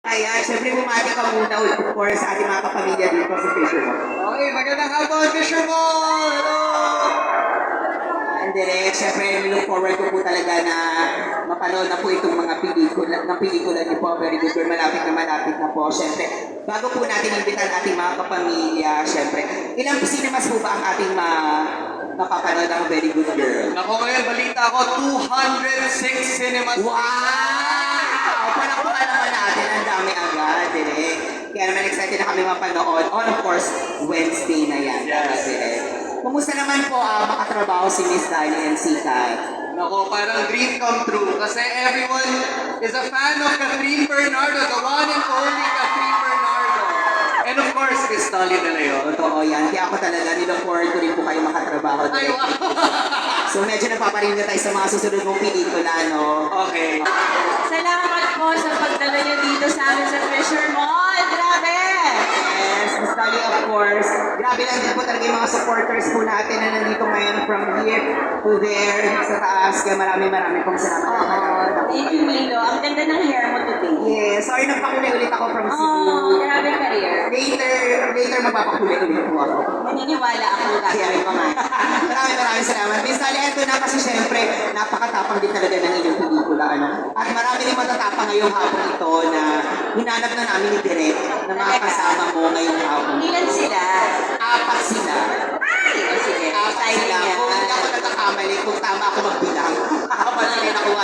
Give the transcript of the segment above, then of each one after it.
Ayan, syempre bumati ka muna of course sa ating mga kapamilya dito sa Fisherman. Okay, magandang hapon, Fisherman! Hello! And direct, syempre look forward ko po talaga na mapanood na po itong mga pelikula niyo po. Very good girl, malapit na po. Syempre, bago po natin imbitan ating mga kapamilya, syempre, ilang cinemas po ba ang ating mapapanood ng Very Good Girl? Ako ngayon, balita ko, 206 cinemas. Wow! Panakuha naman natin, ang dami agad, direct. Kaya naman excited na kami mapanood. On of course, Wednesday na yan. Yes. Direct. Kumusta naman po makatrabaho si Miss Dani and si Kat? Nako, parang dream come true. Kasi everyone is a fan of Catherine Bernardo, the one and only Catherine Bernardo. And of course, Miss Dolly De Leon. Totoo yan. Kaya ako talaga nilook forward ko rin po kayo makatrabaho. Ay, wow! So medyo napaparinig tayo sa mga susunod mong pelikula, no? Okay. Salamat po sa pagdala niyo dito sa amin sa Fisher Mall. Grabe! Yes, Miss Dali, of course. Grabe lang din po talaga yung mga supporters po natin na nandito ngayon from here to there, sa taas. Kaya maraming pong salamat. Thank you, Milo. Ang ganda ng hair mo today. Yes, sorry nagpakulay ulit ako from Cebu. Oh, grabe career. Later magpapakulay ulit po ako. Naniniwala ako gagawin mo nga. Maraming salamat. Miss Dali, eto na kasi syempre, napakatapang din talaga ng inyong pelikula. Ano? At marami rin matatapang ngayong hapon ito na hinanap na namin ni Direk na mga kasama mo ngayong hapon. Ilan sila? 4 sila. Ay! O sige, 4 tayo sila. niya. Kung hindi ako nagkakamali, kung tama ako magbilang. 4 sila yung nakuha.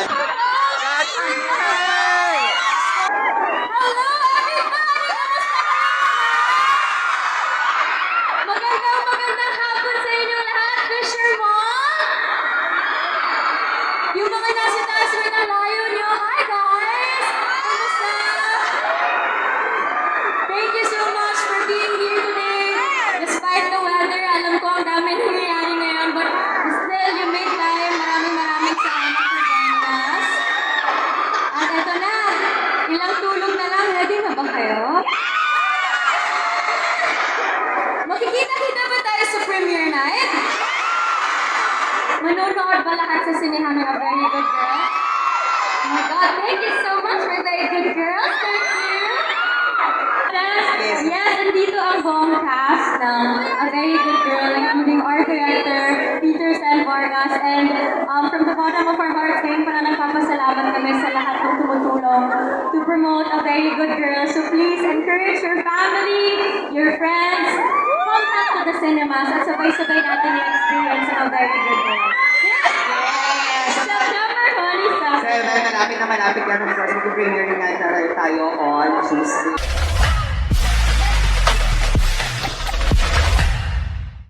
Hello, everybody! Magandang hapon sa inyo lahat, Fisher Mall! Yung mga nasa taas mo na layo nyo, hi guys! Kamusta? Thank you so much for being here today. Despite the weather, alam ko ang dami nangyayari ngayon, but still, you made time. Maraming salamat for joining us. At eto na, ilang tulog na lang. Ready na ba kayo? Makikita-kita ba tayo sa premiere night? Manonood ba lahat sa sinehan ng A Very Good Girl? Oh my God, thank you so much for Very Good Girl. Thank you. Yes, andito ang buong cast ng A Very Good Girl, including our director, Peter San Vargas, and from the bottom of our hearts, ngayon pala nagpapasalamat kami sa lahat ng tumutulong to promote A Very Good Girl. So please encourage your family, your friends, come back to the cinemas at sabay-sabay natin i-experience ang A Very Good Girl. September 27. Malapit na. Of course, mag-premiere nga tayo on Tuesday.